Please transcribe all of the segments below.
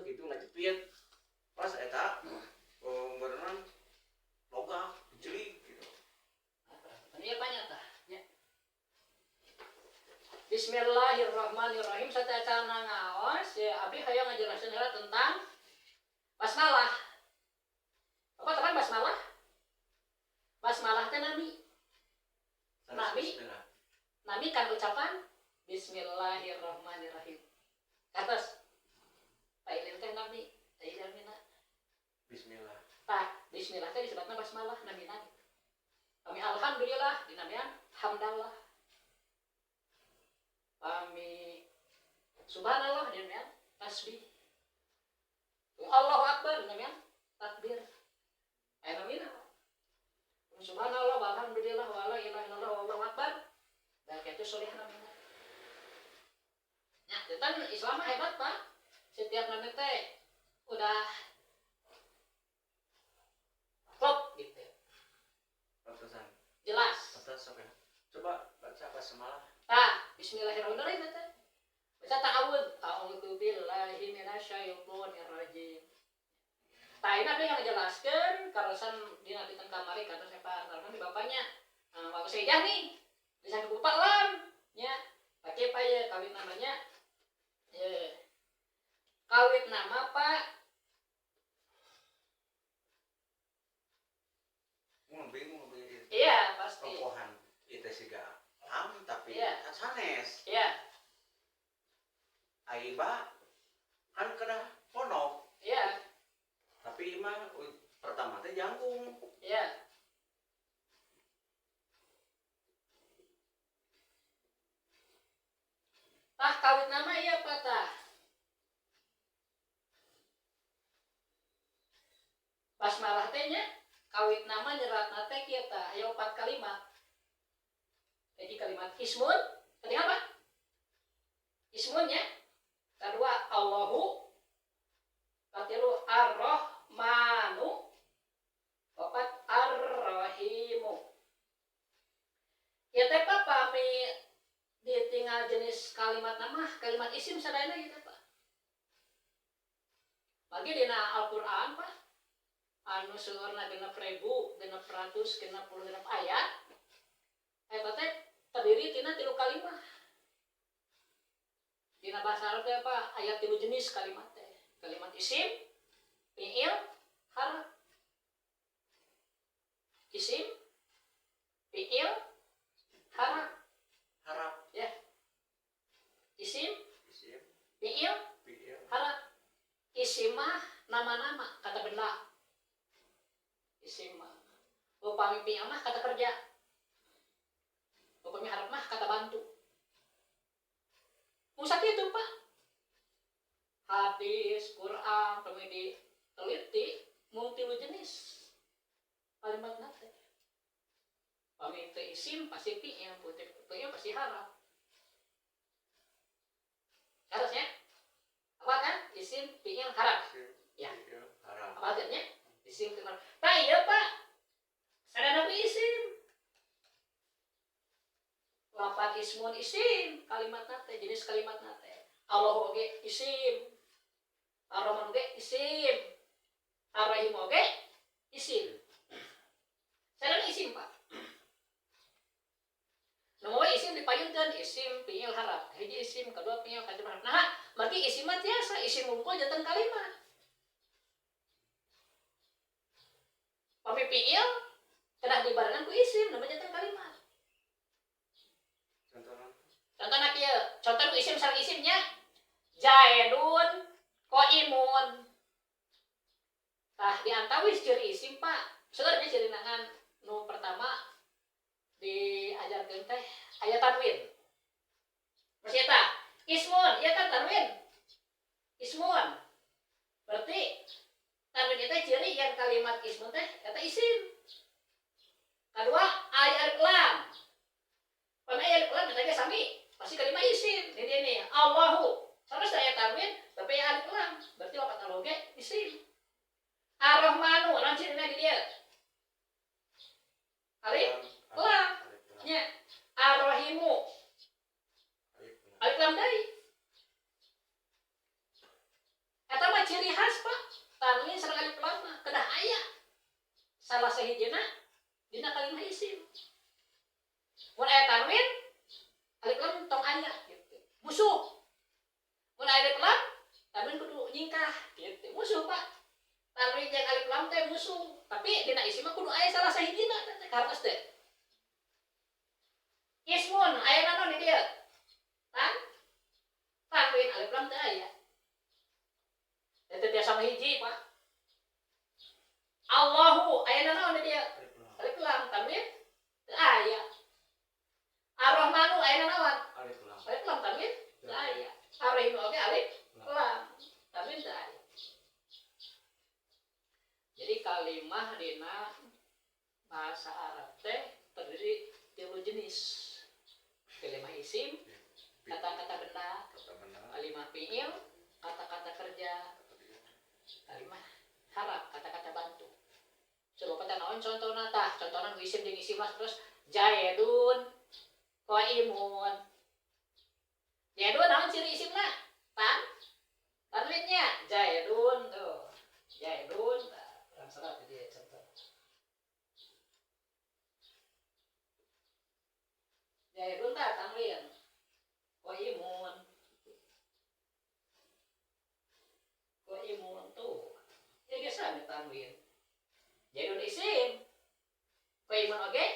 gitu ngajepit pas eta berenang logak jeli gitu. Ini banyak tah nya. Bismillahirrahmanirrahim. Sataya ngaos ya abdi hayang ngajelaseun heula tentang basmalah. Apa teman basmalah? Basmalah teh nabi. Nabi kan ucapan Bismillahirrahmanirrahim. Atas Pailin teh nabi, Pailin mina. Bismillah. Tah, bismillah teh disebutna basmalah nabi nabi. Kami alhamdulillah dinamian hamdallah. Kami subhanallah dinamian tasbih. Allahu akbar dinamian takbir. Aya namina. Subhanallah walhamdulillah wala ilaha illallah wallahu akbar. Da kitu soleh namina. Nya, tentang Islam hebat, Pak. Setiap nanti teh udah klop gitu. Batasan. Jelas. Batas apa? Coba baca basmalah. Bismillahirrahmanirrahim teh. Baca ta'awudz. A'udzu billahi minasyaitonir rajim. Tah ini yang ngejelaskeun karosan dina dinten kamari kata siapa karena di bapaknya Bapak Sejah nih. Bisa dibuka lam nya. Pakai apa ya kawin namanya? Kawin nama Pak. Bingung begini. Iya, pasti. Tokohan itu siga am tapi Iya. kan sanes. Iya. Aiba kan kena ponok. Iya. Tapi mah pertama teh jangkung. Iya. Tah kawin nama iya Pak tah. Basmalah teh nya kawit nama nyeratna teh kieu tah aya 4 kalimat. Jadi kalimat ismun, ketiga apa? Ismun ya. Kedua Allahu. Katilu Ar-Rahmanu. Keempat Ar-Rahimu. Ya teh Pak pami ditinggal jenis kalimat nama, kalimat isim sadayana gitu Pak. Bagi dina Al-Qur'an Pak. Anu seueurna 6.000, 666 ayat. Eta teh terdiri tina 3 kalimat. Dina bahasa Arab teh apa? Ayat 3 jenis kalimat teh. Kalimat isim, fi'il, harf. Isim, fi'il, harf. Harap. Ya. Isim, Isim. fi'il, harf. Isim mah nama-nama, kata benda. Isim mah. Upami fi'il mah kata kerja. Upami harap mah kata bantu. Musak itu Pak. Hadis, Quran, kami diteliti multi jenis kalimat nate. Kami teu isim pasti fi'il, fi'il pasti harap. Harusnya apa kan? Isim, fi'il, harap. Ya. Harap. Apa artinya? Isim, fi'il, harap. Nah iya Pak. Sadana isim. Lapan ismun isim kalimat nate jenis kalimat nate. Allah oge isim, Ar-Rahman oge isim, Ar-Rahim oge isim. Sadana isim Pak. Nomor isim dipayunkeun isim fi'il harap. Hiji isim, kedua fi'il, ketiga harap. Nah, berarti isim mah tiasa isim ngumpul janten kalimat. Pami fi'il kedah dibarengan ku isim namanya janten kalimat. Contohnya kieu, contoh isim sareng isimnya Jaidun, Qaimun. Tah diantawis ciri isim Pak. Sebenarnya ciri nangan nu pertama diajarkeun teh aya tanwin. Masih eta ismun, ya kan tanwin. Ismun. Berarti tanwin itu ciri yang kalimat ismun teh eta isim. Kedua aya alif lam. Pamai alif lam teh sami pasti kalimat isim. Ini Allahu. Sama saya tanwin tapi alif lam. Berarti lapat aloge isim. Ar-Rahmanu naon cirina di dieu? Alif lam. Nya Ar-Rahimu. Alif lam deui. Eta mah ciri khas Pak tanwin sareng alif lam mah kedah aya salah sahijina dina kalimah isim. Mun aya tanwin alif lam tong aya gitu. Musuh. Mun alif lam tanwin kudu nyingkah gitu. Musuh Pak. Tanwin jeung alif lam teh musuh. Tapi dina isim mah kudu aya salah sahijina teh hartos teh. Ismun aya naon di dieu? Tanwin alif lam teh aya. Eta tiasa hiji Pak. Allahu aya naon di dieu? Alif lam tanwin teu aya. Ar-Rahmanu aya naon? Alif lam tanwin teu aya. Ar-Rahim oge alif lam tanwin teu aya. Jadi kalimah dina bahasa Arab teh terdiri tilu jenis. Kalimah isim, kata-kata benda, kalimah fi'il, kata-kata kerja, kalimah harap, kata-kata bantu. Coba kita naon contohna tah, contohna isim jeung isim mas terus jaidun, qaimun. Jaidun naon ciri isimna? Tanwinnya jaidun tuh. Jaidun urang salat dia contoh. Jaidun tah tanwin. Qaimun. Qaimun tuh. Ya geus tanwin. Jaidun isim. Qaimun oge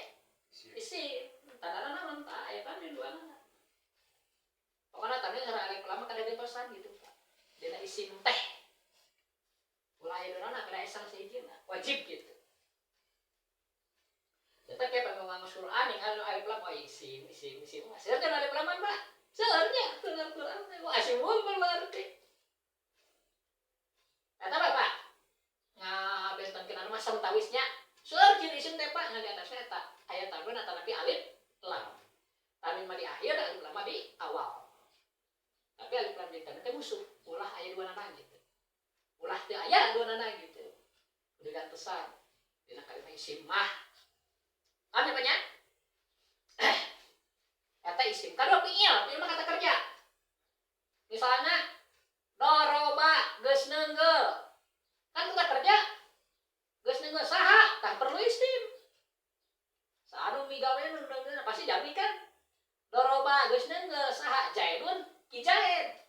isim. Tandana naon tah aya tanwin duana. Pokona tanwin sareng alif lam kada dipesan gitu Pak. Dina isim teh. Ulah aya dona kada esang sahijina. Wajib gitu. Eta kayak pengen Quran yang alif lam isim. Seueur kan alif laman Pak. Seurnya bener Quran teh asim unggul berarti. Eta Bapak. Ngabentenkeun anu mah samtawisnya. Seueur ciri isim teh Pak ngadi atasna eta aya tanwin atanapi alif lam. Tanwin mah di akhir, alif lam mah di awal. Tapi alif lam jeung tanwin teh musuh. Ulah aya duanana gitu. Ulah teu aya duanana gitu. Kudu gantesan dina kalimah isim mah. Apa namanya? Kata isim. Kadua fi'il mah kata kerja. Misalnya doroba geus neunggeu. Kan kata kerja geus neunggeu saha? Tah perlu isim. Saanu migawe neunggeu pasti jami kan? Doroba geus neunggeu saha? Jaidun ki jaid.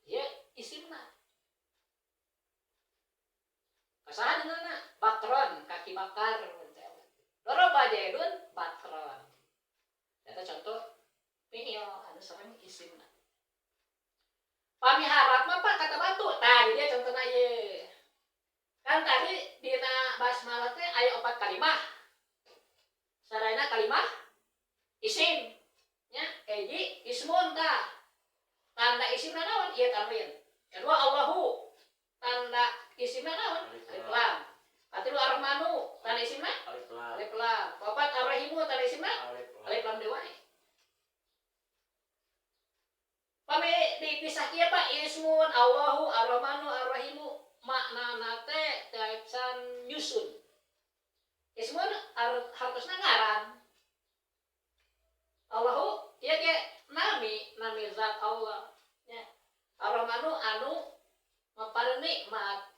Ieu isimna. Kasaha neungeuna? Bakron kaki bakar. Doroba jaidun bakron. Eta contoh fi'il anu sareng isimna. Pamiharap mah Pak kata batu. Tah dia contohna ieu. Kan tadi dina basmalah teh aya 4 kalimah. Sadayana kalimah isim. Nya hiji ismun tah. Tanda isimna naon? Ieu tanwin. Kedua Allahu. Tanda isimna naon? Alif lam. Katilu Ar-Rahmanu. Tanda isimna? Alif lam. Kaopat Ar-Rahimu tanda isimna? Alif lam deui wae. Pami dipisah kieu Pak ismun Allahu Ar-Rahmanu Ar-Rahimu maknana teh tacan nyusun. Ismun hartosna ngaran. Allahu ieu ge nami zat Allah nya. Ar-Rahmanu anu mapareun nikmat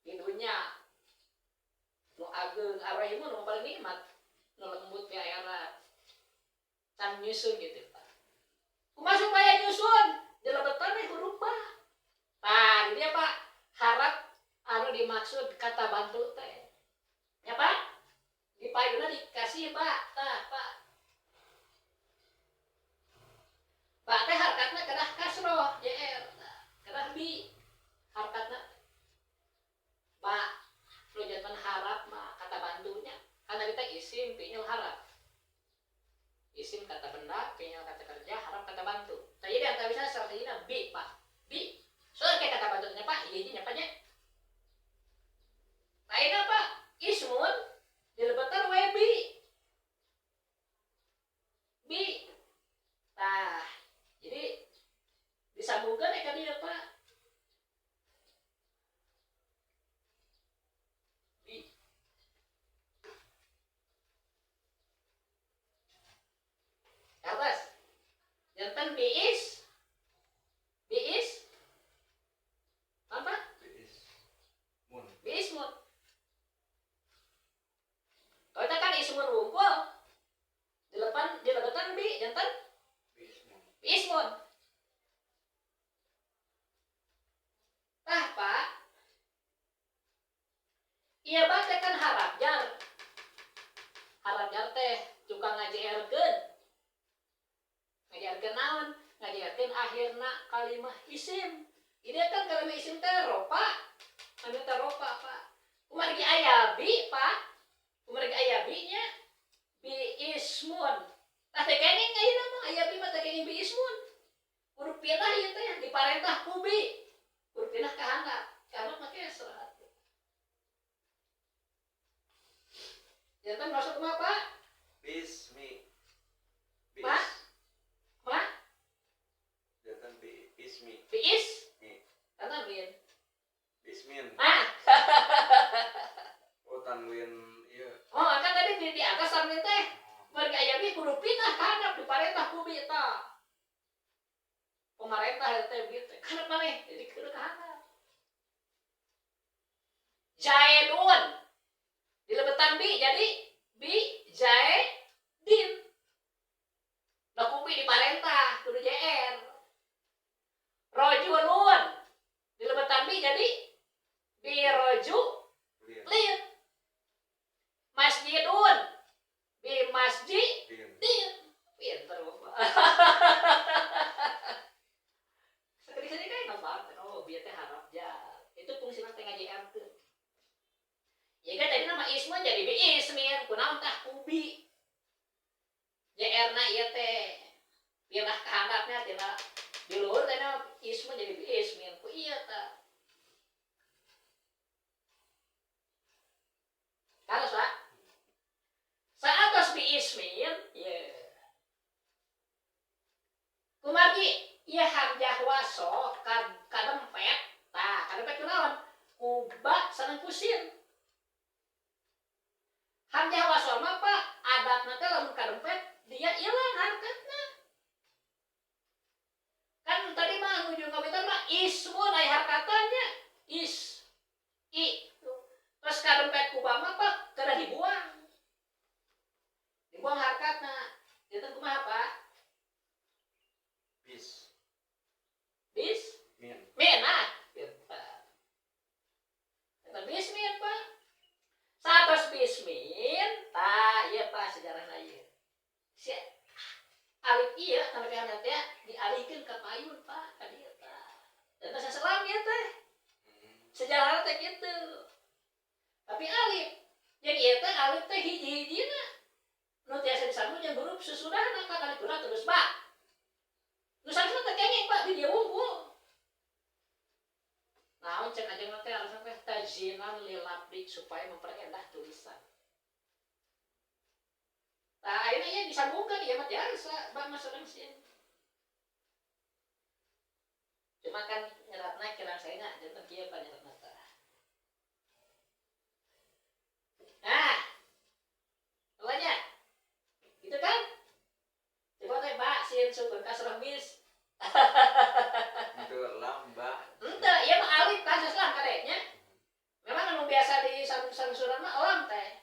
di dunya. Nu ageung Ar-Rahimu nu mapareun nikmat nu lembut di akhirat. Can nyusun gitu Pak. Kumaha supaya nyusun? Dilebetan we huruf Pak. Tah, dia Pak, harap anu dimaksud kata bantu teh. Ya Pak? Di payuna dikasih Pak. Tah, Pak. Pak teh harkatna kedah kasroh, JR. Kedah bi harkatna. Pak, lu jangan harap mah kata bantunya. Karena kita isim fi'il harap. Isim kata benda, fi'il kata kerja, harap kata bantu. Jadi dia tak bisa strateginya bi Pak. Bi. Soalnya kayak kata bantunya Pak, ini nyapanya. Lainnya Pak, ismun dilebetan webi. kalimah isim. Ini kan kalimah isim teh ropa. Anu teh ropa Pak. Kumargi aya bi Pak. Kumargi aya bi-nya bi ismun. Tah teh kenging ayeuna mah aya bi mah teh kenging bi ismun. Kudu pindah ieu teh diparentah ku bi. Kudu pindah ka handap. Ka handap make serat. Ya kan maksud kumaha Pak? Bismi. Bis. Pak? Pak? Jangan bismi. Bi is? Mi. Tanwin. Bismin. Ah. Oh tanwin iya. Oh, kan tadi di atas tanwin teh. Mereka aya bi kudu pindah ka handap diparentah ku bi tah. Pemerintah teh bi teh. Kan maneh jadi kudu ka handap. Jaedun. Dilebetan bi jadi bi jaedin. Da ku bi diparentah kudu JR. Rojulun. Dilebetan bi jadi bi roju Lin. lin. Masjidun bi masjid Lin. din. Pinter Bapak. Sekali-sekali kan nampak oh biar teh harap ja. Itu fungsi teh ngaji teu. Ya kan tadi nama ismu jadi bi ismin, kunaon tah kubi. JR na ieu teh pindah ka handapnya tina di luhur teh nama ismu jadi bi ismin ku ieu tah. Kalau saat bi ismin, ya. Kumargi ieu hamzah wasol kadempet, tah kadempet kunaon? Kuba sareng kusin. Hamzah wasol mah Pak, adatna teh lamun kadempet dia ilang harkatna. Kan tadi mah ujung kapitan mah ismun aya harkatannya. Is i. Terus kadempet kuba mah Pak kada dibuang. Dibuang harkatna. Itu kumaha Pak? Bis. Bis Min. min ah. Eta bismin Pak. Satos bismin, tah ieu Pak sejarahna ieu. Si alif ieu tanda kana teh dialihkeun ka payun Pak ka dieu tah. Eta saselam ieu teh. Sejarahna teh kitu. Tapi alif jadi ieu teh alif teh hiji-hijina. Nu tiasa disambung jeung huruf susudahna ka kalipuna terus Pak. Nu sanesna teh kenging Pak di dieu wungkul. Naon cek aja nanti alasan teh tajinan lilabdi supaya memperindah tulisan. Nah, akhirnya ya disambungkan ya mah biasa, bang masuk mesin. Cuma kan nyeratna kira saya nggak jantan kia pak nyeratna tah. Nah, awalnya, gitu kan? Coba teh Pak, sin syukur kasroh bis. Itu lamba. Ente, iya mah alif kan sesuatu kadeknya. Memang anu biasa di sangsuran mah elam teh.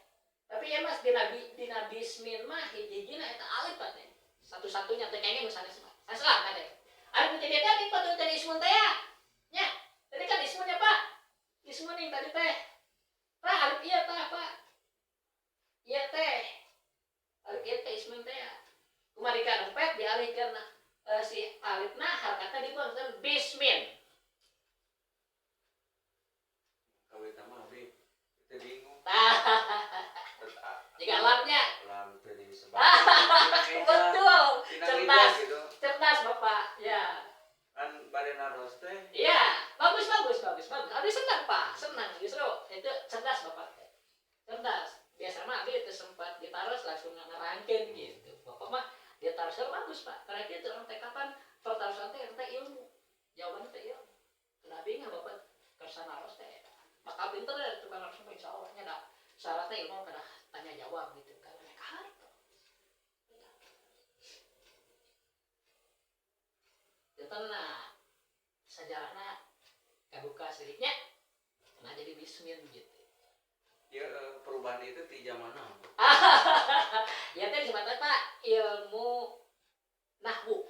Tapi ya mas dina bismin mah hiji-hijina eta alif teh. Satu-satunya teh kayaknya misalnya semua. Salah kadek. Alif teh dia tadi patut tadi ismun teh ya. Nya, tadi kan ismunnya Pak. Ismun yang tadi teh. Tah alif iya tah Pak. Iya teh. Alif iya teh ismun teh ya. Kumari kan empet dialihkeun si alifna harkatna dibuang kan bismin. Kawin sama Abi. Itu bingung. Jika alamnya. Lam jadi sebab. Betul. Cerdas. Gitu. Cerdas Bapak. Ya. Kan balena ros teh. Iya, bagus. Abi senang Pak, senang justru itu cerdas Bapak. Cerdas. Biasa mah Abi itu sempat ditaruh langsung ngerangkeun gitu. Bapak mah dia taruh bagus Pak. Karena itu orang teh kapan pertaruhan teh teh ilmu. Jawabannya teh ilmu. Nabi nggak Bapak kersana ros teh. Maka pinter ya tukang harus insya Allah nya dah syaratnya ilmu kada tanya jawab gitu kan mereka harus itu nah sejarahnya kabuka sedikitnya nah jadi bismin gitu Ya perubahan itu di zaman now. ya tadi disebutnya Pak ilmu nahwu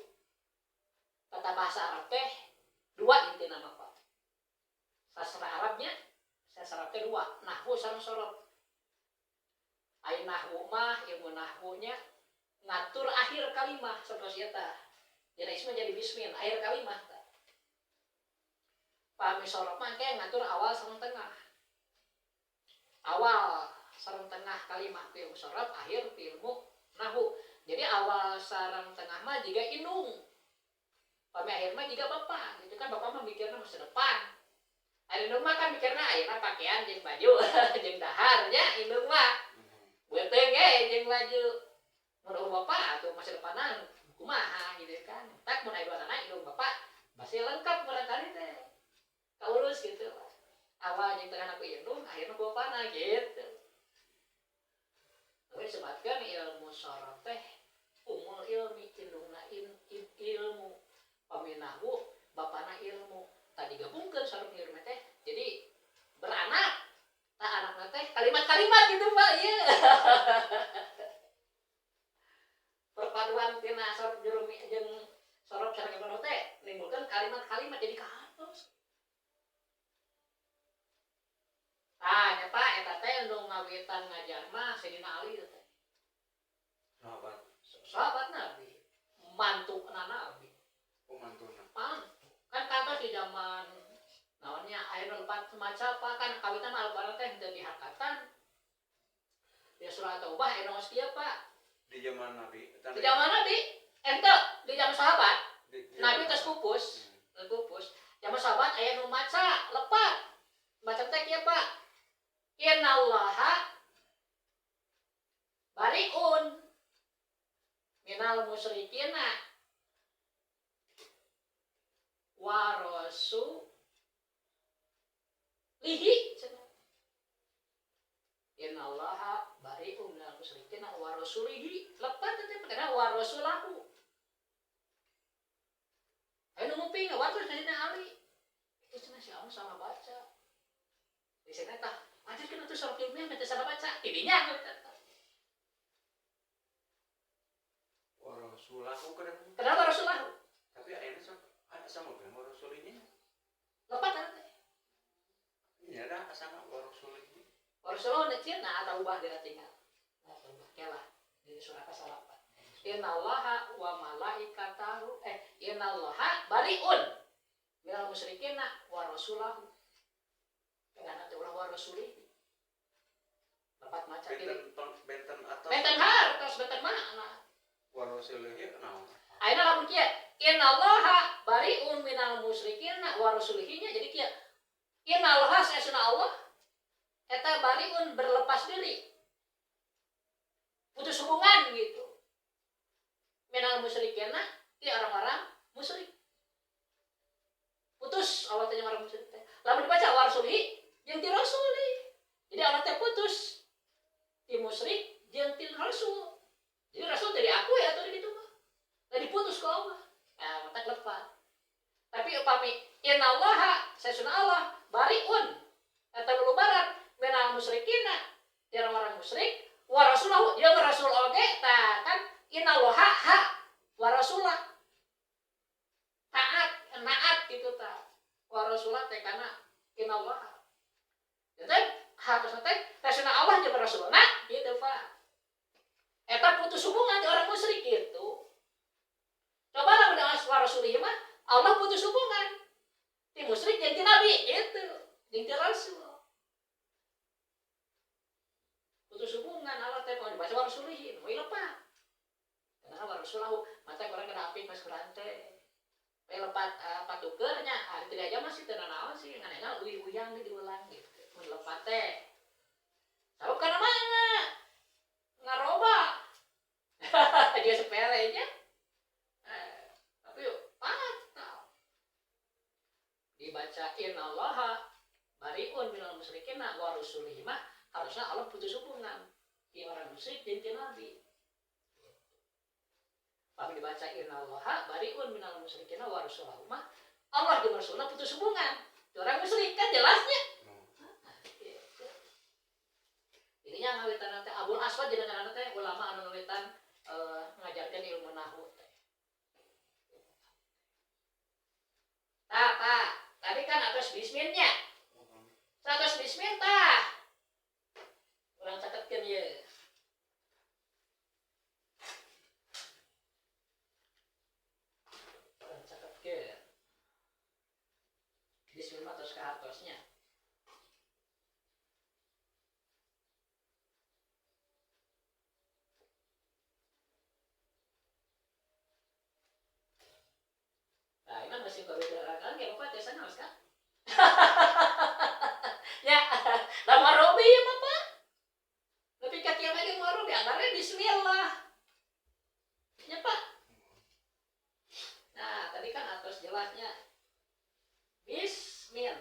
kata bahasa Arab teh dua inti nama Pak sastra Arabnya sastra teh dua nahwu sareng sorot. Ai nahwu mah ilmu nahwunya ngatur akhir kalimah saperti eta. Jadi isma jadi bismin akhir kalimah tah. pami sorok mah engke ngatur awal sareng tengah. Awal sareng tengah kalimat ilmu sorab, akhir ilmu nahu. Jadi awal sareng tengah mah juga indung, pami akhir mah juga bapak gitu kan. Bapak mah mikirna masa depan, ari indung mah kan mikirna ayeuna pakaian jeung baju jeung dahar nya. Indung mah beuteung ge jeung baju. Mun bapak atuh masa depanan kumaha gitu kan. Tak mun aya dua anak indung bapak masih lengkap barangkali teh kaurus gitu. Awal jeung tengah aku indung, akhirna bapana gitu. Tapi disebutkan ilmu sorot teh umul ilmi, indungna ilmu, paminahu bapana ilmu. Tadi gabungkeun sorot ilmu teh jadi beranak. Tah anakna teh kalimat-kalimat gitu Pak ieu. Perpaduan tina sorot jurumi jeung sorot sareng ilmu teh nimbulkeun kalimat-kalimat jadi kahatos. Nya Pak eta teh nu ngawitan ngajar mah Sayyidina Ali teh. Sahabat Nabi, mantu Nabi. Oh, mantuna. Kan kantos di zaman naonnya aya nu lepat maca apa kan kawitan Al-Qur'an teh teu dihakatan. Di surah Taubah aya nu kieu Pak. Di zaman Nabi. Di zaman Nabi, ente di zaman sahabat. Nabi geus pupus, Zaman sahabat aya nu maca lepat. Maca teh kieu Pak. Innallaha bariun minal musyrikina wa rasulihi. Innallaha bariun minal musyrikina wa rasulihi. Lepat teh padahal wa rasulahu. Ayo nguping watur Sayyidina Ali. Itu cenah si Allah salah baca. Di sana tah ajarkeun atuh surah ilmiah mah teu salah baca. Tidinya Warasulahu kadang. kenapa Rasulullah? Tapi ayeuna sama kan warasulinya. Lepat teh. Iya dah sama warasulinya. Rasulullah necina atau ubah dia tinggal. Nah, ubah kelah di surah ke-8. Innallaha wa malaikatahu innallaha bariun minal musyrikina wa rasulahu. Dengan atuh ulah wa rasulih. Lepat maca Benten atau benten hartos benten mana? warasulinya naon? Ayeuna lamun kieu innallaha bariun minal musyrikina wa rasulihinya jadi kieu. Innallaha sesuna Allah eta bariun berlepas diri. Putus hubungan gitu. Minal musyrikina ti orang-orang musyrik. Putus Allah teh orang musyrik teh. Lamun dibaca wa rasulihi jeung ti rasuli. Jadi Allah teh putus ti musyrik jeung ti rasul. Jadi rasul dari aku ya atau gitu mah. Lah diputus ku Allah. Nah, mata lepat. Tapi upami innallaha sesuna Allah bariun eta lulubaran minal musyrikina ti orang-orang musyrik wa rasulahu jeung rasul oge tah kan innallaha ha wa rasulah taat gitu tah wa rasulah teh kana innallaha. Jadi harus teh sesuna Allah jeung rasulna gitu Pak. Eta putus hubungan di orang musyrik gitu. Coba lah dengan wa rasulihi mah Allah putus hubungan ti musyrik jeung ti nabi gitu, jeung ti rasul. Putus hubungan Allah teh mau dibaca wa rasulihi, mau lepat. Karena wa rasulahu, mata orang kena api pas Quran teh. Pe lepat patukeurnya, tidak aja masih teu naon sih, nganena uyang diulang gitu. Mun lepat teh. Tahu kana mana? Ngaroba. Dia sepelenya. Tapi patah. Dibaca innallaha bariun minal musyrikina wa rasulihi mah harusnya Allah putus hubungan di orang musyrik dan ti nabi. Tapi dibaca innallaha bariun minal musyrikina wa rasulihi mah Allah jeung rasulna putus hubungan. Di orang musyrik kan jelasnya. Ininya ngawitan teh Abul Aswad jeung ngaranna teh ulama anu ngawitan ngajarkeun ilmu nahwu teh. Tah, tadi kan atas bisminnya. Atas bismin tah. Urang catetkeun ye. Urang catetkeun. Bismin isim mah terus kahartosnya. Nah, ini masih kebetulan kan kayak bapak biasanya harus kan? Ya, lama Robi ya bapak. Lebih kaki lagi mau Robi, antaranya Bismillah. Ya pak. Nah, tadi kan atas jelasnya Bismil.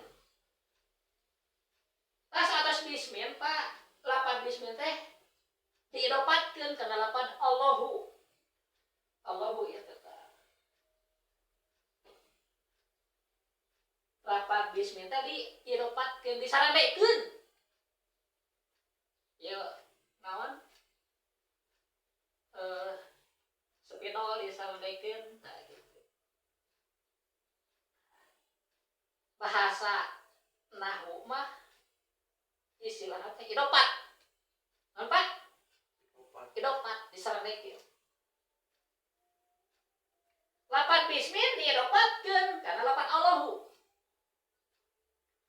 Tas atas Bismil pak, lapan Bismil teh diidopatkeun kana lapan Allahu. Allahu ya tetap. Lapan Bismil tadi diidopatkeun disarandekeun. Yo, naon? Spidol disarandekeun. Nah, gitu. Bahasa nahwu mah istilahnya teh idopat. Nampak? Idopat disarandekeun. Lapan bismin diidopatkeun karena lapan Allahu.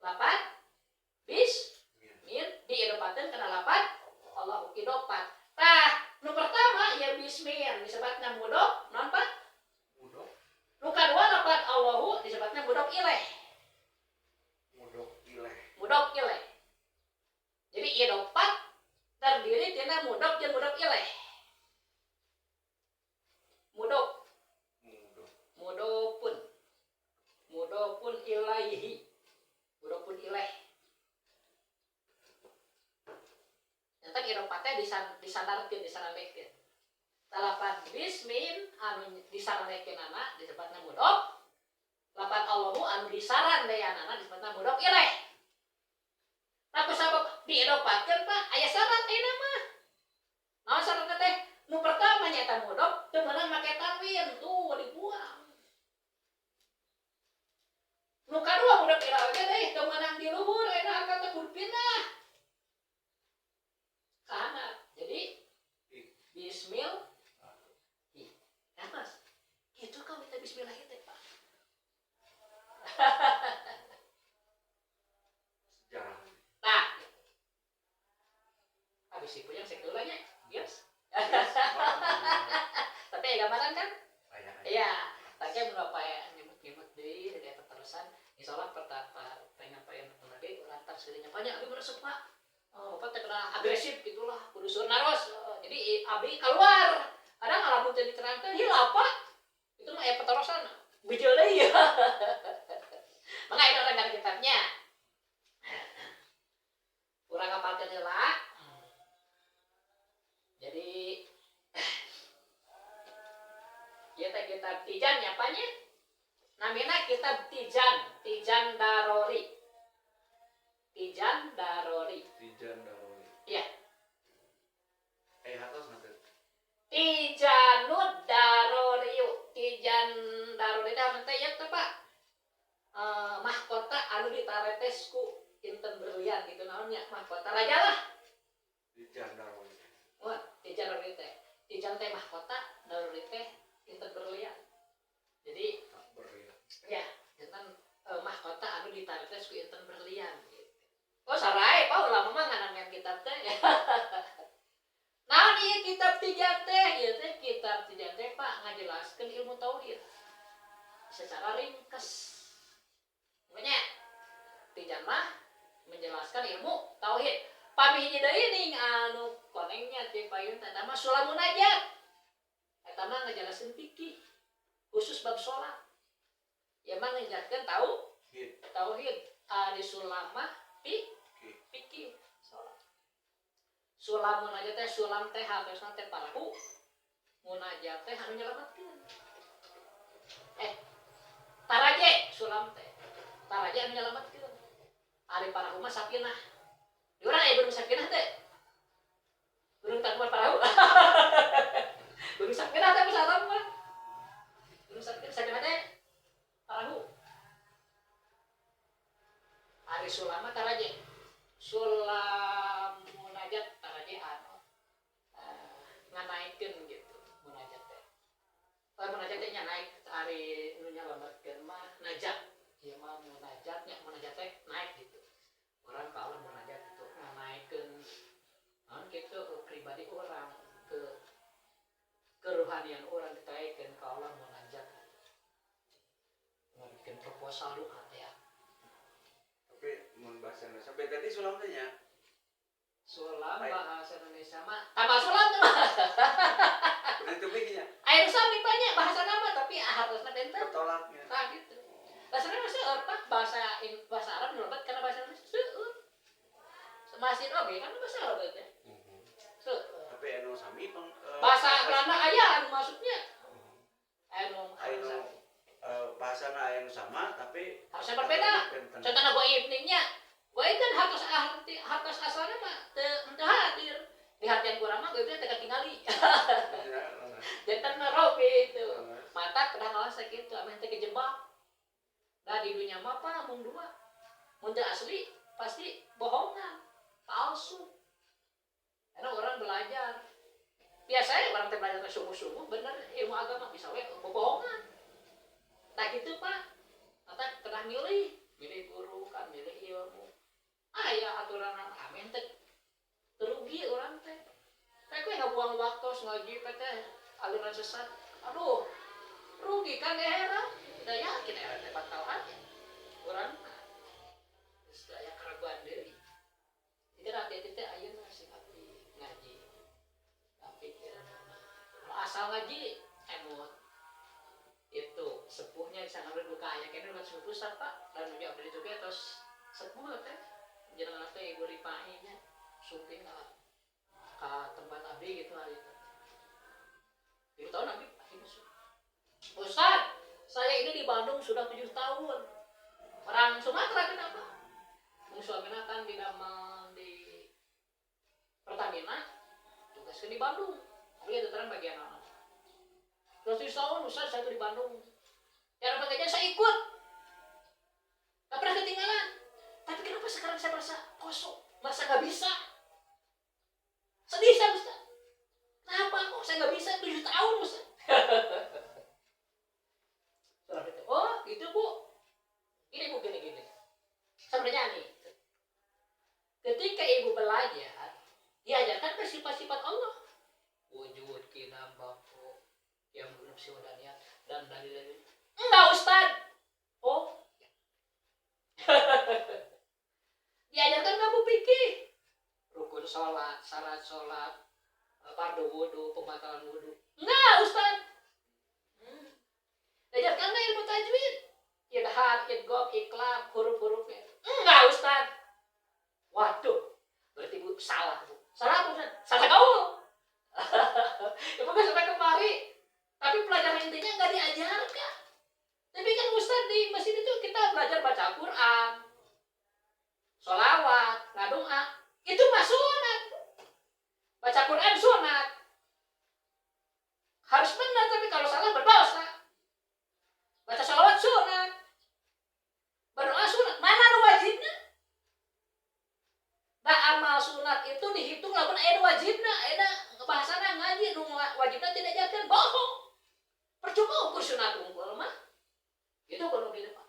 Lapan bismin diidopatkeun karena lapan Allahu idopat. Tah, nu pertama ya bismin disebutna mudhof, naon Pak? Mudhof. Nu kadua lapan Allahu disebutna mudhof ilaih. Mudhof ilaih. Jadi idopat terdiri tina mudhof jeung mudhof ilaih. Mudhof. Mudhofun ilaihi. Mudhofun ilaih. Nyata idopatnya disandarkeun. Lapan bismin anu disarandekeunana disebutna mudhof. Lapan Allahu anu disarandeanana disebutna mudhof ilaih. Nah, kusabab diidopatkeun Pak, aya syarat ayeuna mah. Naon syaratna teh? Nu pertama nyaeta mudhof teu meunang make tanwin, tuh dibuang. Nu kadua mudhof ilaih ge teh teu meunang di luhur, ayeuna angkat teh kudu pindah. Kana. Jadi bismil. Ya Mas. Itu kau minta bismillah itu Pak. Sejarah. Nah. Habis itu yang sekelanya, yes. Tapi gambaran kan? Iya. Tapi berapa ya nyebut-nyebut deui dari terusan. Insyaallah penyampaian lagi lantar sekalinya banyak abi meresep Pak. Oh, Bapak terkena agresif gitulah, kudu suruh naros. Jadi abi keluar. Kadang ngalamun teh diterangkeun hilap Pak. Itu mah aya petorosan. Bijil deui ya. Maka itu orang kitabnya. Kurang hafalkeun heula. Jadi kita kitab Tijan nyapanya? Namina kitab Tijan Darori. Tijan Darori. Iya. Atas nanti. Tijanud Daroriu. Tijan Darori teh nanti ya tuh Pak. Mahkota anu ditaretesku inten berlian gitu naonnya mahkota raja lah. Tijan Darori. Wah, Tijan Darori teh. Tijan teh mahkota, Darori teh inten berlian. Jadi Berlian. ya, inten mahkota anu ditaretesku inten berlian. Oh sarai, Pak ulama mah nganangkeun kitab teh. Naon ieu kitab Tijan teh? Ieu teh kitab Tijan teh Pak ngajelaskeun ilmu tauhid secara ringkas. Makanya Tijan mah menjelaskan ilmu tauhid. Pami hiji deui ning anu konengnya ti payun teh mah sulamun najat. Eta mah ngajelaskeun fikih khusus bab salat. Ya mah ngajelaskeun tauhid. Di sulam mah fikih salat. Sulam munajat teh sulam teh hartosna teh parahu. Munajat teh anu nyelametkeun. Taraje sulam teh. Taraje anu nyelametkeun. Ari parahu mah sakinah. Di urang aya gunung sakinah teh. Gunung Tangkuban Parahu. Gunung sakinah teh salam mah. Gunung sakinah teh parahu. Ari sulam mah taraje. Sulam munajat taraje anu nganaikeun gitu munajat teh. Munajat teh nya naik ari nu nyalametkeun mah najat. Ieu mah munajatnya munajat selalu ada ya. Tapi mun bahasa Indonesia sampai tadi sulam tanya. Sulam bahasa Indonesia mah tambah sulam tuh mah. Begitu bikinnya. Air sulam ditanya bahasa nama tapi harusnya benten. Bertolaknya. Nah gitu. Bahasa Indonesia apa? Bahasa Arab nyelebet karena bahasa Indonesia seueur. Masih oke kan bahasa Arab ya. Seueur. Tapi anu sami Bahasa Belanda aya maksudnya. Anu bahasa anu sama tapi harusnya berbeda. Contohnya gua ibningnya. Gua kan hartos asalnya mah teu hadir. Di hatian kurang mah gue teh ketinggali. Jantan naroh gitu. Mata kadang alas sakitu ame teh kejebak. Nah di dunia mah apa mung dua. Mun teu asli pasti bohongan, palsu. Karena orang belajar. Biasanya orang teh belajar sungguh-sungguh bener ilmu agama bisa we bohongan. Tak gitu Pak. Mata pernah milih guru kan milih ilmu. Aya aturan amin teh terugi orang teh. Kayak gue ngabuang waktu ngaji teh aliran sesat. Aduh, rugi kan era. Udah yakin era teh bakal aja. Orang sudah aya keraguan diri. Jadi hati-hati teh ayeuna sing abdi ngaji. Tapi asal ngaji emot itu sepuhnya bisa ngambil buka ayah kene dengan sepuh pusat Pak dan juga abdi juga terus sepuh teh jenengan teh ibu ripainya sumping ke tempat abdi gitu hari itu. Ibu tahun abdi pasti masuk. Ustaz, saya ini di Bandung sudah 7 tahun. Orang Sumatera kenapa? Suaminya kan didamel di Pertamina, tugasnya di Bandung. Dia itu terang bagian anak. Terus 7 tahun Ustaz saya itu di Bandung. Cara pakainya saya ikut. Gak pernah ketinggalan. Tapi kenapa sekarang saya merasa kosong, merasa gak bisa? Sedih saya Ustaz. Kenapa kok saya gak bisa 7 tahun Ustaz? Oh gitu Bu. Gini Bu, gini. Sebenarnya nih, ketika ibu belajar, diajarkan ke sifat-sifat Allah. Wujud, kinam, baku, yang belum siwadaniat, dan dalil-dalil. Enggak Ustaz. Oh. Diajarkan kamu pikir. Rukun sholat, syarat sholat, fardu wudu, pembatalan wudu. Enggak Ustaz. Diajarkan ilmu tajwid. Idhar, idgham, iqlab, huruf-hurufnya. Enggak Ustaz. Waduh. Berarti Bu salah Bu. Salah Bu Ustaz. Salah kau. Ibu kan sampai kemari. Tapi pelajaran intinya enggak diajarkan. Tapi kan Ustaz di masjid itu kita belajar baca Al-Quran, sholawat, ngadoa. Itu mah sunat. Baca Quran sunat. Harus benar, tapi kalau salah berdosa. Baca sholawat sunat. Berdoa sunat. Mana nu wajibnya? Nah amal sunat itu dihitung lamun aya wajibna, aya bahasana ngaji nu wajibna tidak diajarkan bohong. Percuma ukur sunat unggul mah. Itu kalau gitu Pak.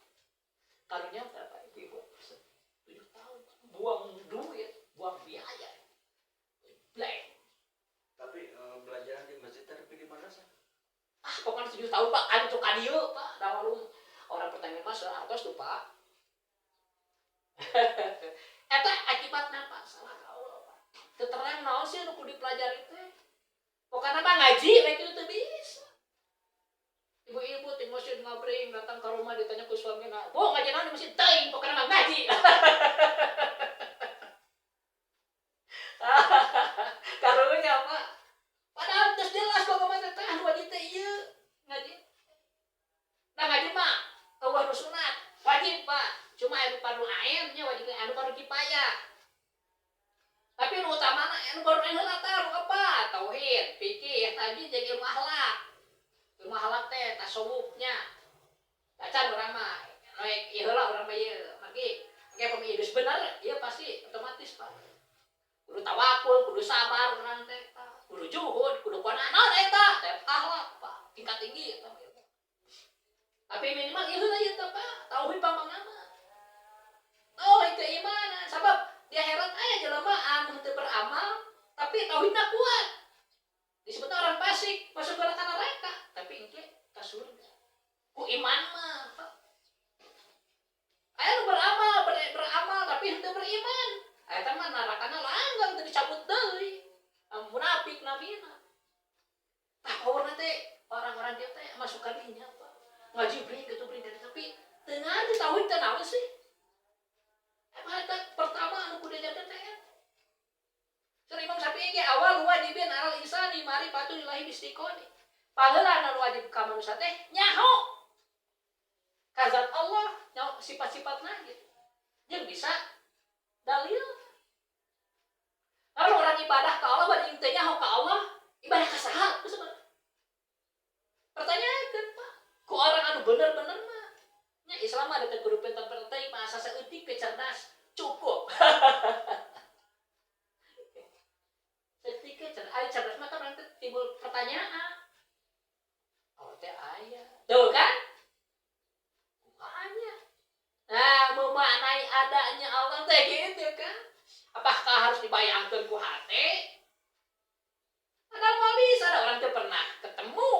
Karunya berapa Ibu? 7 tahun. Buang duit, buang biaya. Blank. Tapi belajar di masjid tapi di madrasah. Pokoknya 7 tahun Pak, kan itu kadieu Pak. Dawalum orang pertanyaan Mas atas tuh Pak. Eta akibatna Pak salah kaula Pak. Keterang naon sih nu kudu dipelajari teh. Pokoknya mah ngaji rek itu teu bisa. Ibu-ibu di masjid ngabring datang ke rumah ditanya ke suaminya, "Bu, ngaji naon di masjid?" "Teuing, pokoknya mah ngaji." Karunya Pak. Padahal geus jelas kok mah teh anu wajib teh ieu ngaji. Nah ngaji mah eueuh nu sunat, wajib Pak. Cuma anu fardu ain nya wajib anu fardu kifayah. Tapi nu utamana anu fardu ain heula teh apa? Tauhid, fikih, tajwid, jeung ilmu akhlak. Ilmu akhlak teh tasawufnya. Baca urang mah, rek ieu heula urang mah ieu. Mangki pemilu bener, ieu pasti otomatis Pak. Kudu tawakul, kudu sabar urang teh, kudu juhud, kudu kuana naon eta? Teh akhlak Pak, tingkat tinggi eta. Tapi minimal ieu heula ieu teh Pak, tauhid pamangana. Oh, keimanan. Sabab di akhirat aya jelema anu teu beramal tapi tauhidna kuat. Disebut orang fasik, masuk ke neraka, tapi engke ka surga. Ku iman mah, Pak. masuk kalinya Pak. Ngaji bring gitu tapi tengah ditahuin kenapa sih? Emang pertama anu kudu jaga teh. Sering Imam Syafi'i ge awal wajibin alal insani ma'rifatu lillahi bistiqoni. Paheula anu wajib ka manusia teh nyaho. Kazat Allah, nyaho sifat-sifatna gitu. Jeung bisa dalil. Kalau orang ibadah ke Allah bari teh nyaho ka Allah, ibadah ka saha? Pertanyaan Pak, ku orang anu bener-bener mah nya Islam ada teh kudu penting masa saeutik ke cerdas cukup. Saeutik ke cerdas mah kan timbul pertanyaan. Oh teh aya. Tuh kan? Makanya. Nah, memaknai adanya Allah teh gitu kan. Apakah harus dibayangkan ku hati? Ada mau bisa ada orang teh pernah ketemu.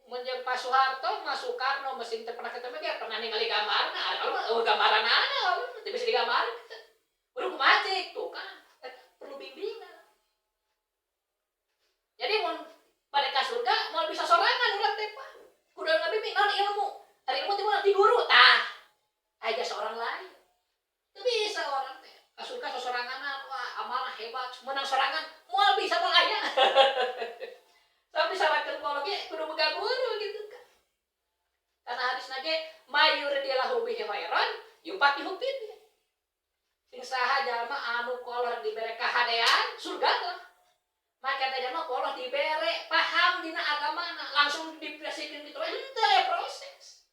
Menjeng Pak Soeharto, Mas Soekarno, mesin pernah ketemu dia pernah ningali gambarna. Kalau gambaran ada, tidak bisa digambar. Udah kumacik tuh kan, perlu bimbingan. Jadi mau pada ke surga, mau bisa sorangan udah teh Pak. Kudu ngabimbing non ilmu. Hari ilmu tiba nanti guru, tah aja seorang lain. Itu bisa orang teh. Ke surga soranganan, wah amanah hebat, menang sorangan, mau bisa mau aya. Tapi sarankeun ku Allah ge kudu boga guru gitu kan. Karena hadis nage mayuridillahu bihi khairan yufaqihu fid. Sing saha jalma anu ku Allah dibere kahadean surga lah. Maka teh jalma ku Allah dibere paham dina agamana, langsung dipasikeun kitu henteu proses.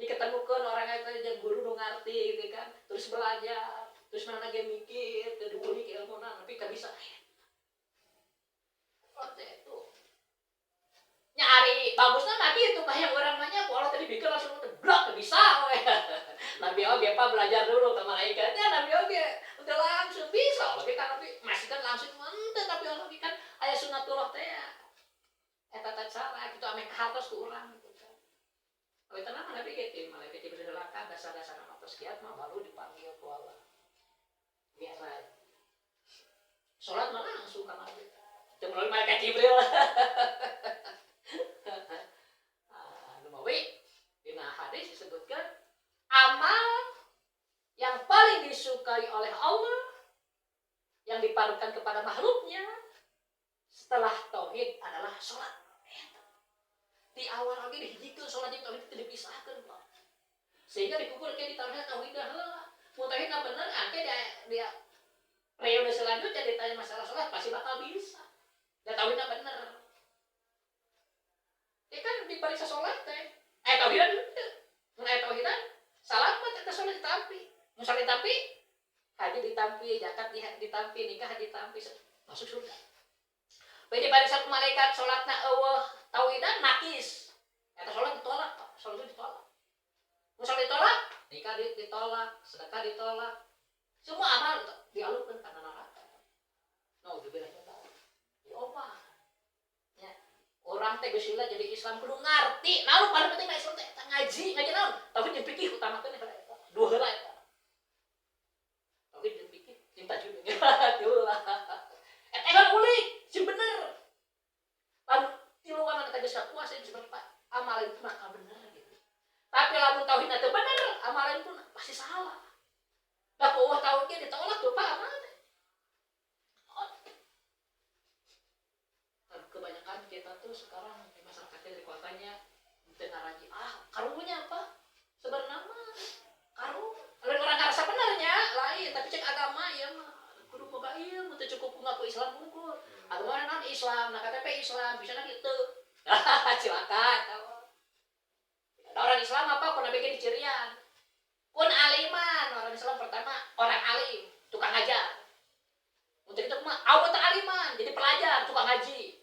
Diketemukeun orang eta jeung guru nu ngarti gitu kan, terus belajar, terus mana ge mikir, teu diulik ilmuna tapi ka bisa. Seperti itu. Nyari bagusnya nanti itu kayak orang banyak kalau tadi bikin langsung blok bisa we. Nabi oge apa belajar dulu ke malaikatnya Nabi oge udah langsung bisa lagi kan tapi masih kan langsung ente tapi lagi kan aya sunatullah teh eta teh cara kitu ame kahartos ku urang gitu kan. Awe tenang Nabi gitu malaikat Jibril neraka dasar-dasar nama kiat mah baru dipanggil ku Allah. Biasa. Salat mah langsung ka Nabi. Teu melalui malaikat Jibril. Dina hadis disebutkan amal yang paling disukai oleh Allah yang dipadukan kepada makhluknya setelah tauhid adalah sholat. Di awal lagi dihijikeun sholat jeung tauhid teu dipisahkeun Pak. Sehingga dikumpulkeun di tauhid heula. Mun tauhidna bener ake dia periode selanjutnya ditanya masalah sholat pasti bakal bisa. Dan tauhidna bener. Ya kan diperiksa sholat teh. Tauhidan itu. Mun tauhidan salamat eta sholat ditampi. Mun sholat ditampi, haji ditampi, zakat ditampi, nikah ditampi, masuk surga. Bae dipariksa ku malaikat sholatna eueuh tauhidan nakis. Eta sholat ditolak, Pak. Sholat itu ditolak. Mun sholat ditolak, nikah ditolak, sedekah ditolak. Semua amal dialupkeun kana neraka. Nauzubillah min dzalik. Ya Allah. Orang teh geus heula jadi Islam kudu ngarti. Naon paling penting Islam teh ngaji naon? Tauhid jeung fikih utamakeun eta. Dua heula eta. Tauhid jeung fikih cinta juga. Tulah. Eta kan ulik, sing bener. Pan tiluan eta geus kuasa sing bener Pak. Amalan itu mah bener gitu. Tapi lamun tauhidna teu bener, amalan pun pasti salah. Da ku tauhid ditolak tuh Pak amalan. Kebanyakan kita tuh sekarang di masyarakatnya di kotanya dengar lagi karunya apa sebenarnya karu lain orang ngerasa benernya lain tapi cek agama ya mah kudu boga ilmu teu cukup ngaku Islam unggul agama non Islam nah KTP Islam bisa kan itu cilaka ada orang Islam apa pun bikin cirian pun aliman orang Islam pertama orang alim tukang ngajar untuk itu mah awal aliman jadi pelajar tukang ngaji.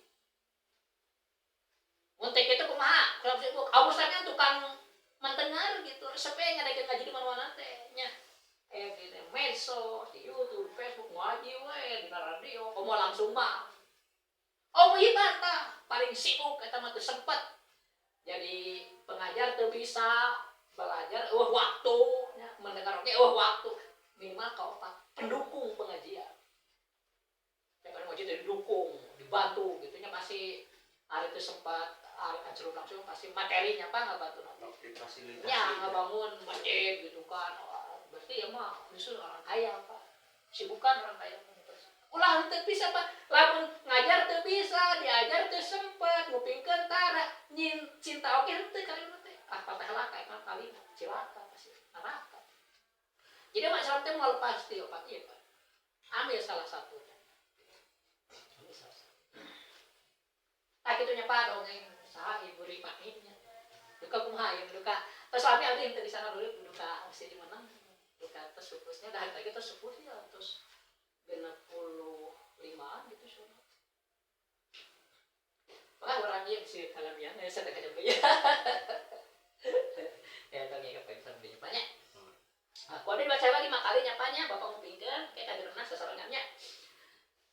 Untuk itu kumaha, kalau sibuk, awusannya tukang mendengar gitu, resepnya ngadakeun ngaji di mana-mana teh, nya, di medsos, di YouTube, Facebook, ngaji we, di radio, komo langsung mah, iban tah, paling sibuk, kita mah teu sempet, jadi pengajar teu bisa belajar, waktu, nya, mendengar oke, waktu, minimal kau pendukung pengajian, ya kan ngaji teh didukung, dibantu, gitunya masih hari itu sempat ajruk langsung pasti materinya apa nggak batu Difasilitasi. ya ngebangun masjid gitu kan. Berarti ya mah justru orang kaya pak, sibukan orang kaya. Ulah teu bisa pak, lamun ngajar teu bisa, diajar teu sempet, ngupingkeun tara, nyin cinta oke henteu kali teh. Ah patah laka emang kali cilaka pasti neraka. Jadi mak Islam teh mau lepas teh pak ieu pak. Ambil salah satunya. Ambil salah satu. Tak kitunya pak dongeng saha ibu ripatnya. Duka kumaha ya duka. Terus lami abdi teu di sana dulu duka mesti di mana? Duka terus supusnya dah lagi terus sepuh ya terus 65 gitu soalnya. Wah orangnya bisa kalamian ya saya tak jam ya. Ya tadi apa yang sampai banyak. Aku ada baca lagi makali nyapanya bapak ngupingkeun kayak kaderna sasarangannya.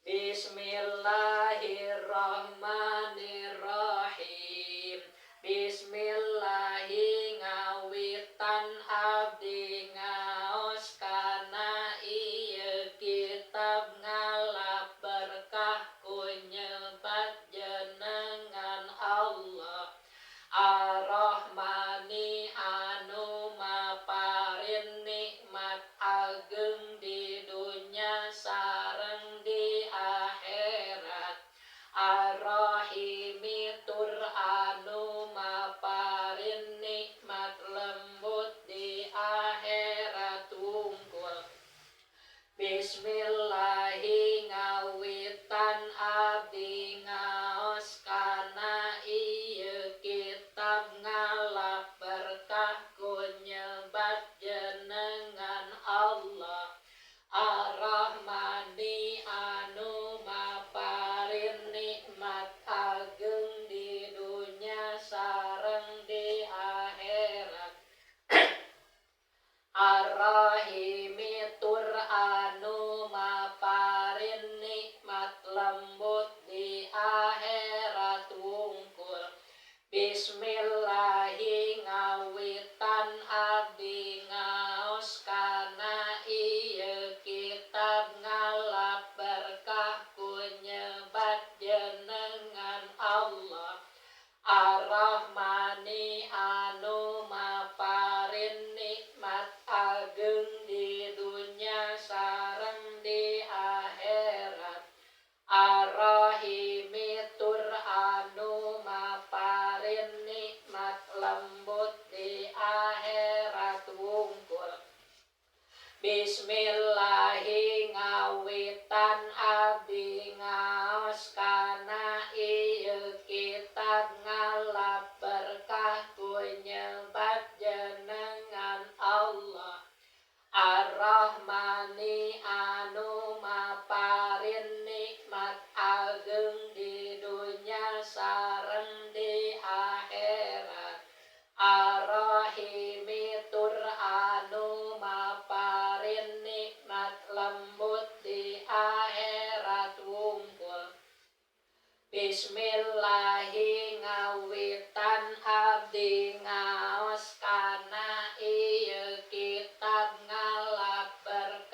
Bismillahirrahmanirrahim. Bismillahi ngawitan abdi ngaos kana ieu kitab ngalap berkah ku nyebat jenengan Allah Ar-Rahmani anu maparin nikmat ageng di dunya sareng di akhirat Ar-Rahimi tur anu maparin nikmat lembut di akhirat wungkul Bismillahi ngawitan abdi ngaos kana ieu kitab ngalap berkah ku nyebat jenengan Allah Ar-Rahmani anu maparin nikmat ageng di dunya sareng di akhirat Ar-Rahimi tur anu maparin nikmat lembut di akhirat wungkul Bismillahi ngawitan abdi ngaos kana ieu kitab ngalap berkah ku nyebat jenengan Allah Ar-Rahmani anu maparin nikmat ageng di dunya sareng di akhirat Ar-Rahimi tur anu maparin nikmat lembut di akhirat wungkul Bismillahi ngawitan abdi ngaos kana ieu kitab ngalap berkah ku nyebat jenengan Allah Ar-Rahmani anu maparin nikmat ageng di dunya sareng di akhirat Ar-Rahimi tur anu maparin nikmat lembut di akhirat wungkul Bismillahi ngawitan abdi ngaos kana ieu kitab ngalap berkah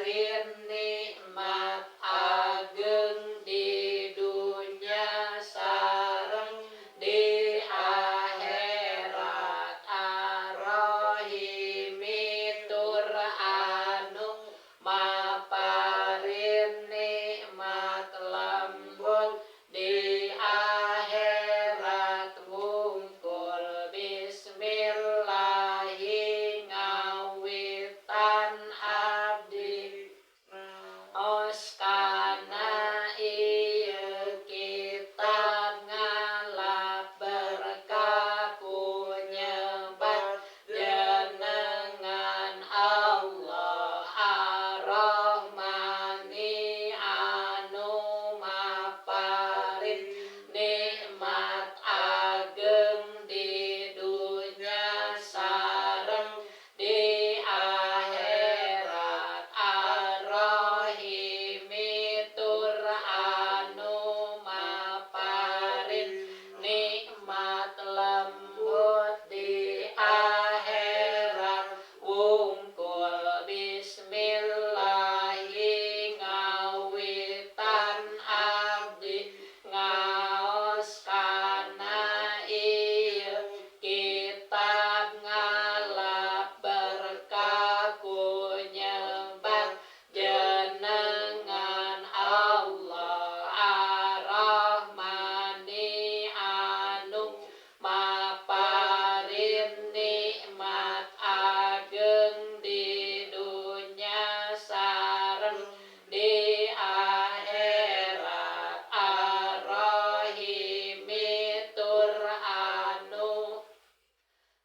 parin nikmat ageng di dunya sareng di akhirat ar-rahimi tur anu maparin nikmat lembut di akhirat wungkul bismillahi ngawitan abdi oskana ieu kitab ngalap berkah ku nyebat jenengan Allah ar-Rahmani anu maparin nikmat ageng di dunya sareng di akhirat ar-rahimi tur anu maparin nikmat lembut di akhirat wungkul bismillahi ngawitan abdi ngaos kana ieu kitab ngalap berkah ku nyebat jenengan Allah ar-Rahmani anu maparin nikmat ageng di dunya sareng di akhirat ar-rahimi tur anu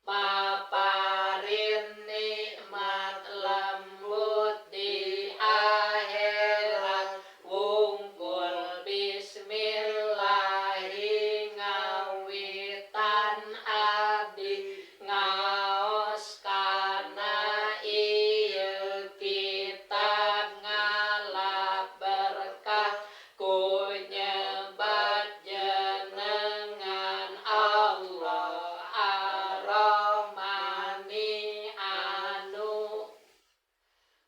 maparin nikmat lembut di akhirat wungkul bismillahi ngawitan abdi ngaos kana ieu kitab ngalap berkah ku nyebat jenengan Allah ar-Rahmani anu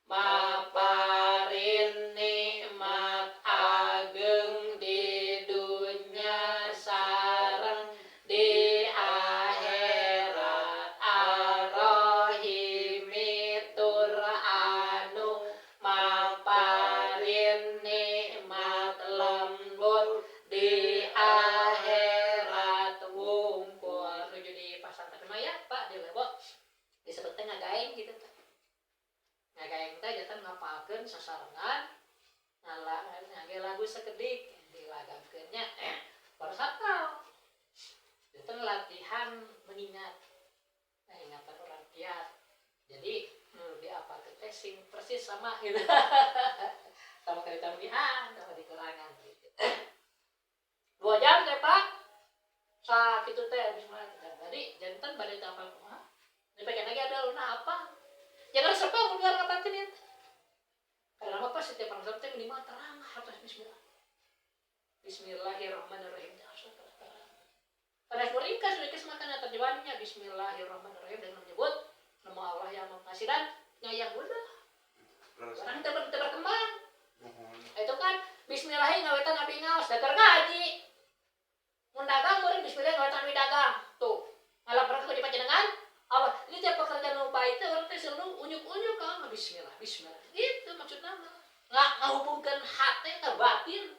maparin nikmat ageng di dunya sareng di akhirat ar-rahimi tur anu maparin nikmat lembut di akhirat wungkul nuju di pasang maya Pak di lebo disebutnya ngagaeng gitu teh ngagaeng teh jantan ngapalkeun sasarengan ngage lagu sakedik dilagangkeunnya baru hafal jantan latihan mengingat ingatan orang kiat jadi diapalkeun teh sing persis sama gitu sama kali tambihan sama dikurangan gitu 2 jam teh Pak sakitu teh bismillah jadi jantan bade teh apal kumaha dipake lagi ada luna apa jangan sepah mun ngapakeun itu karena apa setiap orang teh minimal terang harus bismillah bismillahirrahmanirrahim pada ringkas makanya terjemahannya bismillahirrahmanirrahim dengan menyebut nama Allah yang maha pengasih dan nyayang udah orang itu berkembang itu kan bismillahirrahmanirrahim ngawetan abdi ngaos datar ngaji mun dagang meureun bismillahirrahmanirrahim ngawetan abdi dagang tuh ngalap berkah di panjenengan Allah ini tiap pekerjaan nu baik teh urang teh selalu unyuk-unyuk ka bismillah bismillah gitu maksudna nggak ngahubungkeun hate ka batin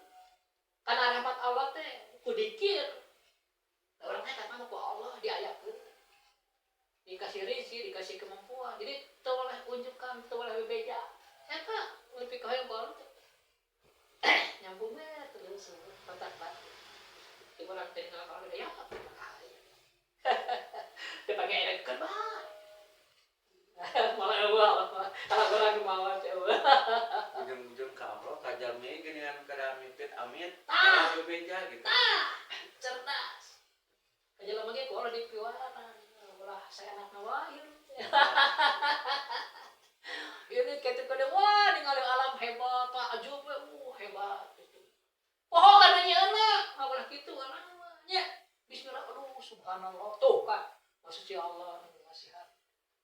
karena rahmat Allah teh ku dikir orang teh kata ku Allah diayakeun dikasih rezeki dikasih kemampuan jadi teu oleh unjukkan teu oleh bebeja eta leuwih ka hoyong baru nyambung we terus kontak batin di urang teh kalau ada ya apa dipakai air kerbau malah eueuh kalau orang mau eueuh ujung-ujung ka Allah ka jalmi geningan kada mimpi amit Ah. bebeja gitu cerdas aja lama ge kalau di piwaran ulah saya anak nawain ini ketika kada wah ningali alam hebat Pak ajub hebat gitu poho kana nyeuna ulah kitu urang nya bismillah aduh subhanallah tuh kan maksud Allah nasihat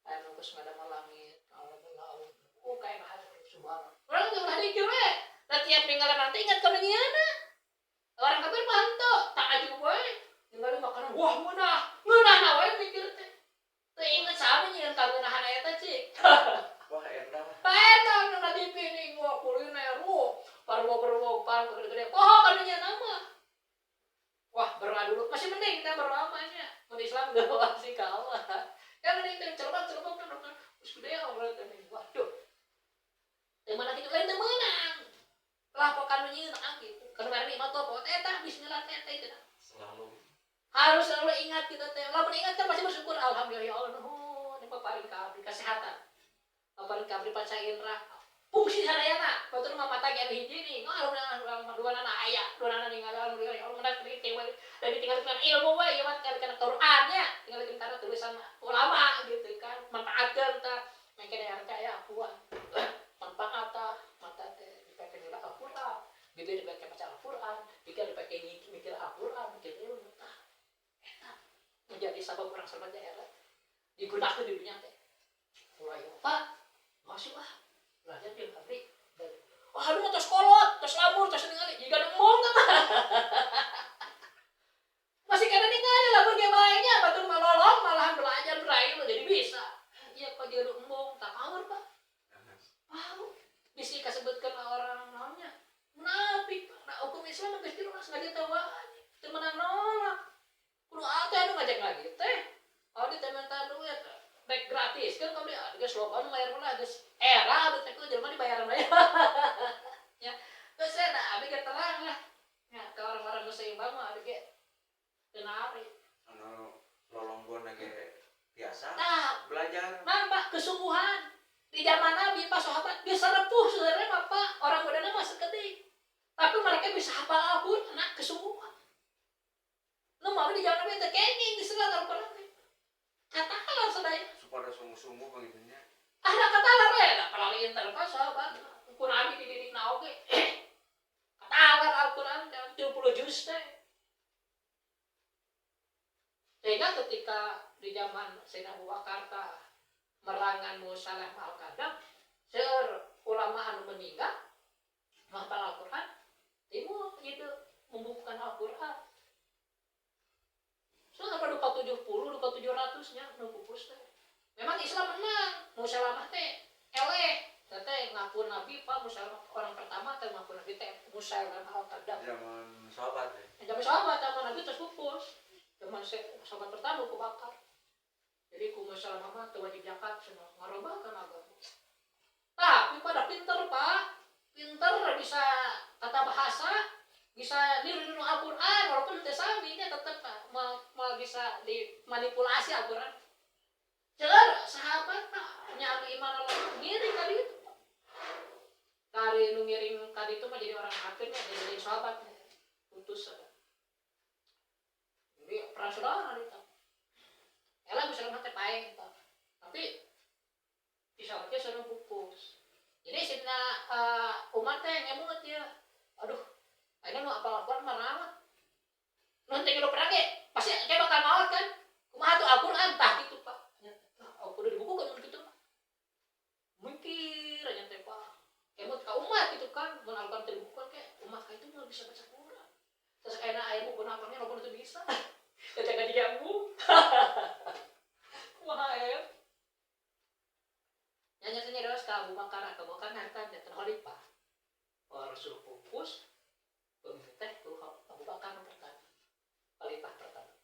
anu geus ngadamel langit Allah berlaut kayak bahasa subhanallah. Orang nggak pernah dikir we. Dan tiap ninggalan nanti ingat kalau nyiana. Orang kafir mantap, tak aja we. Ninggalin makanan, wah ngeunah na we mikir teh. Teu inget sami nyeun kagunahan eta cik. Wah endah. Eta nu dipining wah kuliner parwo par gede-gede. Poho kana nyeuna mah. Wah, berdoa dulu. Masih mending kita berdoa nya. Mun Islam doa sih ka Allah. Yang mending teh celebak terus gede Allah teh. Waduh. Yang mana kita lain teu meunang. Lah pokan nyeun gitu. Kemarin mah tuh apa? Eta bismillah teh itu. Selalu. Harus selalu ingat kita teh. Lamun ingat kan pasti bersyukur alhamdulillah ya Allah. Nuhun ini paparin kabri kesehatan. Paparin kabri panca indra. Fungsi sadayana. Batur mah mata ge hiji nih. Alhamdulillah duanana aya. Duanana ninggal alhamdulillah ya Allah menang tri teh we. Dan ditinggalkeun ilmu we ya mah kana Quran nya. Tinggalkeun kana tulisan ulama gitu kan. Manfaatkeun tah. Mangke aya ya akuan. Manfaat tah mata teh dipake nila Al-Qur'an. Bibir dipake baca Al-Qur'an. Pikir dipake mikir Al-Qur'an, mikir ilmu. Menjadi sabab orang sahabat daerah digunakan di dunia teh. Mulai Pak, masuk belajar di pabrik. Wah, aduh tos kolot, tos lamur, tos ningali jika nembong kan. Masih kada ningali lamur ge bae nya, batur malolong malahan belajar berail jadi bisa. Iya kok dia embong tak power Pak. Wow, bisa kasebutkeun orang naonnya. Munafik. Nah, hukum Islam geus dieu ngaji teh wae. Teu meunang nolak. Kudu atuh anu ngajak lagi teh. Oh di minta duit. Baik gratis kan kalau dia geus loba nu bayar pula geus era abis teh ku jelema dibayaran bae. Ya. Geus eta abi ge terang lah. Ya, ke orang-orang geus seimbang mah abi ge teu nari. Anu lolonggon ge biasa. Nah, Belajar. nampak kesungguhan. Di zaman Nabi pas sahabat bisa repuh sebenarnya Bapak orang mudanya mah sekedik. Tapi mereka bisa hafal Al-Qur'an, nah kesungguhan. Lu mau di zaman Nabi teh kenging diselat Al-Qur'an. Katakanlah sadaya. Supaya sungguh-sungguh begitunya. Ada katalar we, da palaliin terpas sahabat. Ku Nabi dididik na oge. Katalar Al-Qur'an 30 juz teh. Sehingga ketika di zaman Sayyidina Abu Bakar merangan musalah al-kadam, seueur ulama anu meninggal menghafal Al-Qur'an, timu itu membukukan Al-Qur'an. Soalnya pada 70, 700-nya nu pupus teh. Memang Islam menang, musalamah teh eleh. Teh ngaku Nabi Pak musalamah orang pertama teh ngaku Nabi teh musalamah al-kadam. Zaman sahabat teh. Zaman sahabat zaman Nabi terus pupus. Zaman sahabat pertama ku Bakar. Jadi ku musalamah mah teu wajib zakat cenah ngarobakeun agama. Tapi pada pinter Pak. Pinter bisa tata bahasa, bisa niru Al-Qur'an walaupun teu sami nya tetep mal bisa dimanipulasi Al-Qur'an. Jelas sahabat nya anu iman Allah ngiring ka ditu. Kari nu ngiring ka ditu mah jadi orang kafir nya jadi sahabat putus. Jadi perang saudara ditu. Ela bisa mah teh paeng tapi disabatnya sareng pupus. Jadi sidna umat teh ngemut ya. Aduh, ayeuna nu apal Al-Qur'an mah naon? Nu teh nu perang ge pasti kayak bakal maot kan. Kumaha tuh Al-Qur'an tah kitu Pak. Kudu dibukukeun mun kitu. Mikir aja teh Pak. Kemut ka umat gitu kan, mun Al-Qur'an teh dibukukeun ke umat ka itu mah bisa baca Qur'an. Terus ayeuna aya buku apalnya nu teu bisa. Teh ngaji jamu. Wah, Nyanya terus ke Abu Bakar harta dan khalifah. Rasul pupus pemerintah ku Abu Bakar pertama. Khalifah pertama.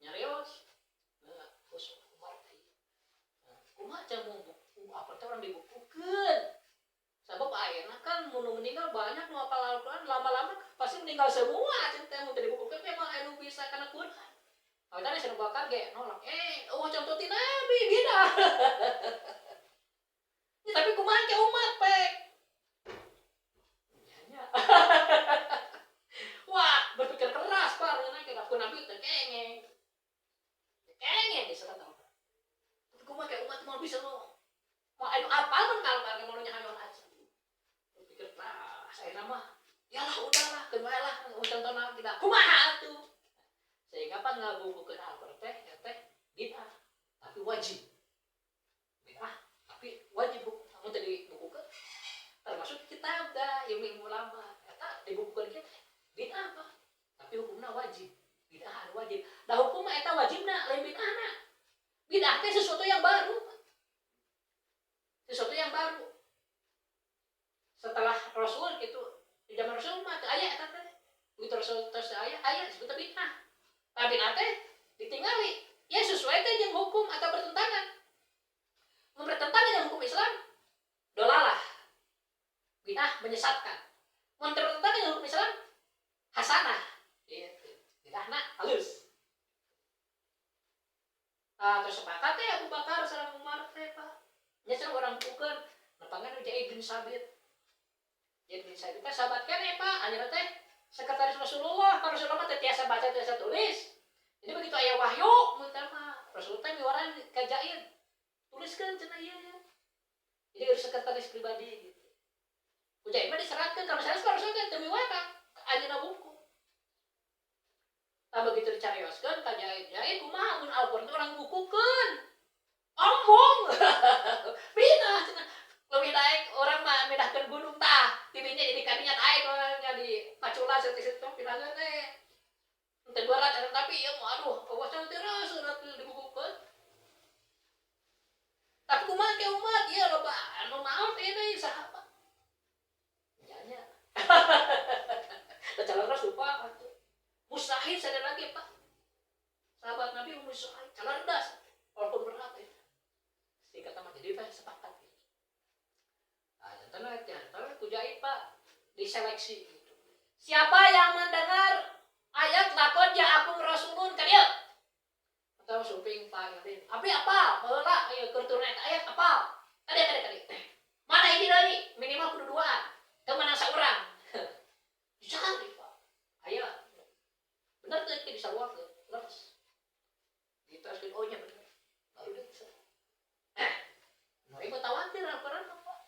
Nyarios. Us Umar teh. Kumaha jamu buku apa teh orang dibukukeun. Sabab ayeuna kan mun meninggal banyak nu hafal Al-Qur'an lama-lama pasti meninggal semua teh mun dibukukeun memang anu bisa kana Qur'an. Awalnya Abu Bakar ge nolak. Contoh ti Nabi beda. Ya, tapi kumaha ke umat pek. Wah, berpikir keras Pak, nyana ke aku Nabi teh kengeng. Kengeng di sana tahu. Tapi kumaha ke umat mau bisa lo. Mau anu apal mun kalau mau nyahayon aja. Berpikir keras, saya mah yalah udahlah, kenalah contohna tidak. Kumaha atuh? Sehingga pan ngabukukeun Al-Qur'an teh bid'ah, tapi wajib. Bid'ah tapi wajib mun teh dibukukeun ilmu ulama eta dibukukeun kieu bid'ah apa tapi hukumna wajib bid'ah wajib da hukum eta wajibna lain bid'ahna bid'ah teh sesuatu yang baru setelah Rasul gitu di zaman Rasul mah teu aya eta teh begitu Rasul tos aya disebut bid'ah tapi bid'ah teh ditinggali ya sesuai teh jeung hukum atau bertentangan mun bertentangan dengan hukum Islam dolalah bid'ah menyesatkan mun bertentangan dengan hukum Islam hasanah gitu bid'ahna halus terus sepakat teh Abu Bakar sareng Umar teh Pak nya sareng orang bukeun nepangan Zaid bin Sabit teh sahabat keneh Pak anjeunna teh sekretaris Rasulullah kan Rasulullah teh tiasa baca tiasa tulis jadi begitu aya wahyu mun teh mah Rasul teh miwaran ka Zaid tuliskeun cenah ieu ya jadi harus sekretaris pribadi gitu Zaid mah diseratkeun ka Rasul teh teu miwara anjeunna buku begitu dicarioskeun ka Zaid kumaha mun Al-Qur'an urang bukukeun ombong bina cenah lebih naik orang mah medahkeun gunung tah tidinya jadi kadinya naik orangnya di pacula setik-setik pinangkeun teh teu berat tapi ieu mah aduh awas terus surat dibukukeun tapi kumaha ke umat ieu loba anu maaf ini sahabat nya calon Rasul Pak mustahil sadar lagi Pak sahabat Nabi mustahil calon das walaupun berat ya sedikit mah jadi Pak sepakat gitu tanah Zaid Pak diseleksi gitu siapa yang mendengar ayat laqad ja'akum rasulun ka dieu atau suping Pak Yadin abi apal baheula aya keur turun ayat apal kade mana ini deui minimal kudu duaan teu meunang saurang dicari Pak aya bener teh disaluakeun leres ditaskeun oh nya bener baru deui mau tawatir Al-Qur'an Pak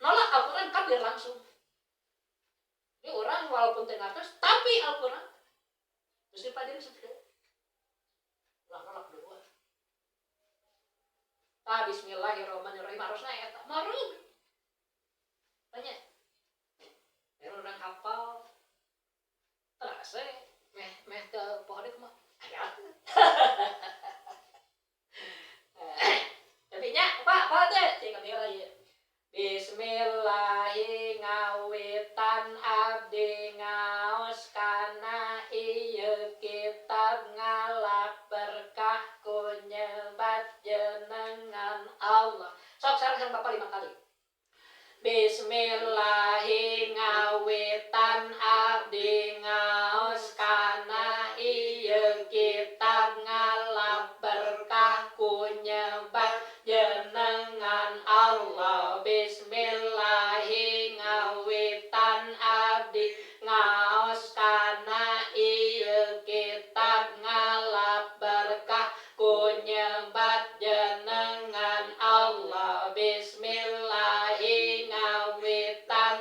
nolak Al-Qur'an kafir langsung ini orang walaupun tengatus tapi Al-Qur'an mesti pada disebut nolak dua bismillahirrahmanirrahim harusnya eta marub banyak orang hafal terasa meh ke pohon itu mah ayat tapi nya apa teh cing kamera ieu bismillahi ngawitan abdi ngaos kana ieu kitab ngalap berkah ku nyebat jenengan Allah sok sareng Bapak 5 kali bismillahi ngawitan abdi ngaos kana ieu kitab ngalap berkah ku nyebat jenengan Allah bismillahi ngawitan abdi ngaos kana ieu kitab ngalap berkah ku nyebat jenengan Allah bismillahi ngawitan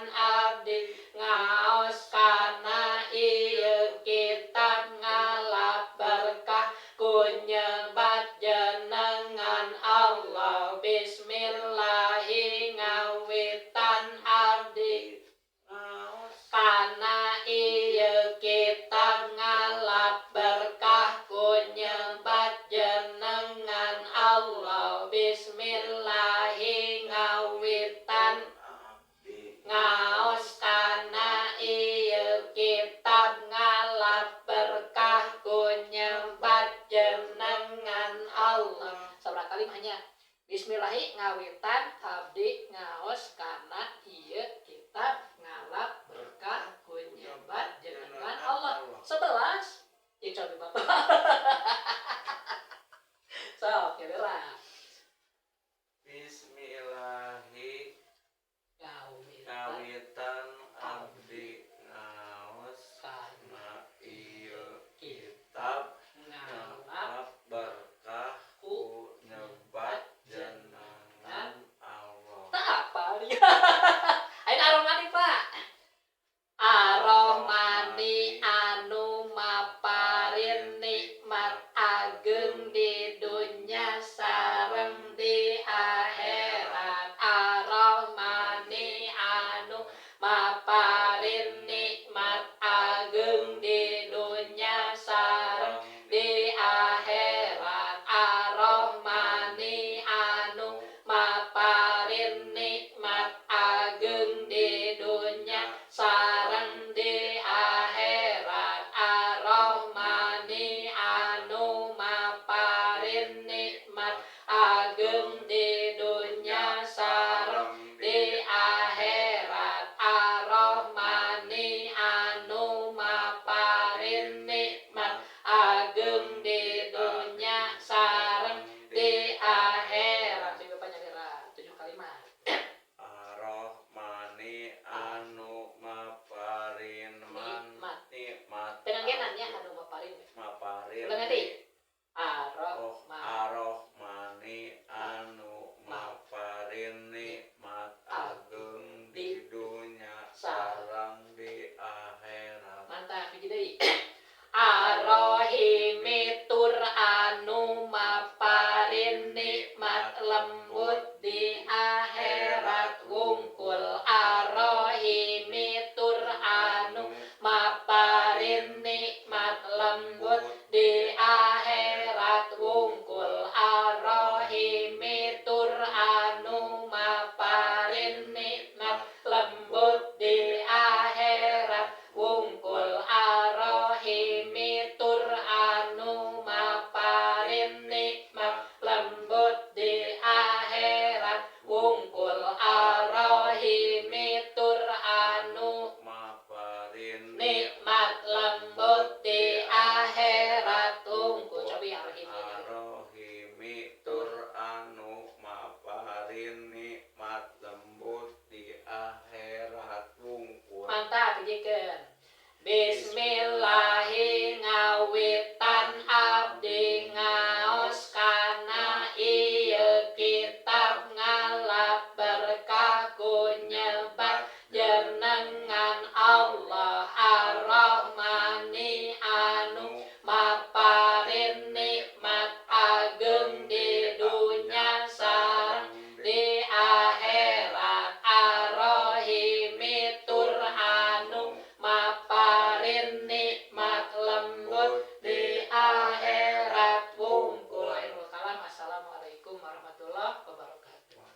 nyebat jenengan Allah Ar-Rahmani anu maparin nikmat ageng di dunya sareng di akhirat Ar-Rahimi tur anu maparin nikmat lembut di akhirat wungkul akhirul kalam. Assalamualaikum warahmatullahi wabarakatuh.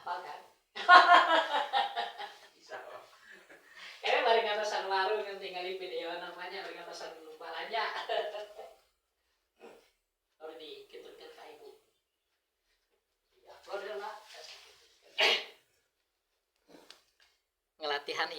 Apa kan? Ini balik atasan warung yang tinggal di video namanya balik atasan lupa aja. Kalau dikiturkan ke ibu. Ya, upload lah. Ngelatihan iya.